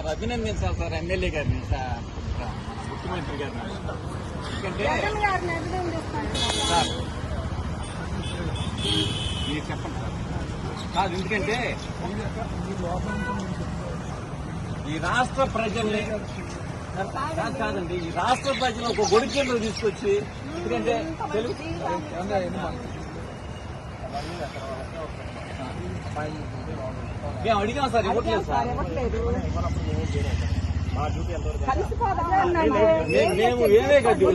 మరి అభినందించాలి sir MLA గారిని, ముఖ్యమంత్రి గారిని. ఎందుకంటే సార్ మీరు చెప్పండి సార్. కాదు, ఎందుకంటే ఈ రాష్ట్ర ప్రజల్ని కాదండి, ఈ రాష్ట్ర ప్రజలు ఒక గొడుగు కింద తీసుకొచ్చి, ఎందుకంటే తెలుగు మేము అడిగాం సార్, ఇవ్వట్లేదు సార్. మేము ఏమే కట్టి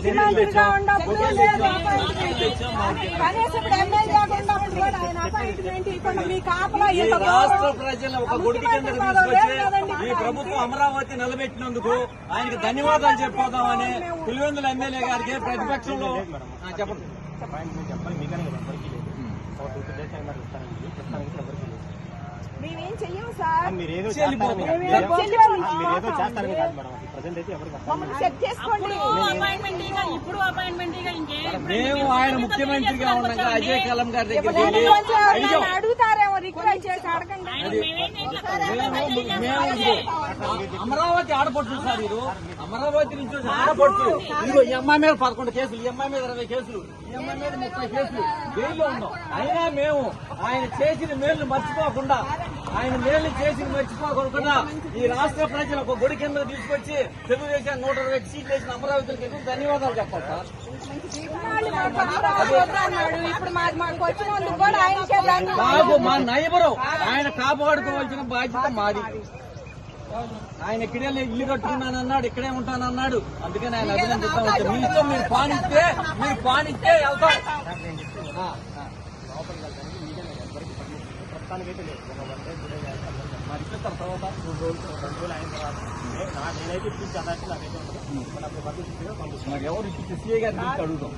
రాష్ట్ర ప్రజలు ఒక గుడి కింద తీసుకొచ్చి ఈ ప్రభుత్వం అమరావతి నిలబెట్టినందుకు ఆయనకి ధన్యవాదాలు చెప్పిపోదామని పులివెందుల ఎమ్మెల్యే గారికి ప్రతిపక్షంలో చెప్పండి. మేమేం చెయ్యం సార్, మీరేదో చేస్తారని కాదు మేడం, ప్రజెంట్ అయితే ఎవరు చెక్ చేసుకోండి. మేము ఆయన ముఖ్యమంత్రిగా ఉండగా అజయ్ కలం గారి దగ్గర అడుగుతారేమో, రిక్వెస్ట్ చేసి అడగండి. అమరావతి ఆడపడుతు సార్, మీరు అమరావతి నుంచి ఆడపడుతు. ఇదిగో ఈ అమ్మాయి మీద 11 కేసులు, ఈ అమ్మాయి మీద 20 కేసులు, ఈ అమ్మాయి మీద 30 కేసులు జైల్లో ఉన్నాం. అయినా మేము ఆయన చేసిన మేలు మర్చిపోకుండా, ఆయన మేలు చేసిన మర్చిపోకుండా ఈ రాష్ట్ర ప్రజలు ఒక గుడి కింద తీసుకొచ్చి తెలుగుదేశం 120 సీట్లు వేసిన అమరావతికి ఎందుకు ధన్యవాదాలు చెప్పాలి సార్. ఇప్పుడు మాకు వచ్చినందుకు కూడా మాకు మా నైబరు ఆయన కాపాడుకోవాల్సిన బాధ్యత మాది. ఆయన ఇక్కడే ఇల్లు కట్టుకున్నానన్నాడు, ఇక్కడే ఉంటానన్నాడు. అందుకని ఆయన అభినందిస్తాం. మీ ఇష్టం, మీరు పానిస్తే వెళ్తాం. ప్రస్తుతానికైతే లేదు, మరి ఇస్తారు తర్వాత 2 రోజులు 2 రోజులు అయిన తర్వాత నేనైతే ఇప్పించి అన్నట్టు నాకైతే ఉంటుంది. నాకు ఎవరు ఇప్పించి సీఏ గారిని అడుగుతాం.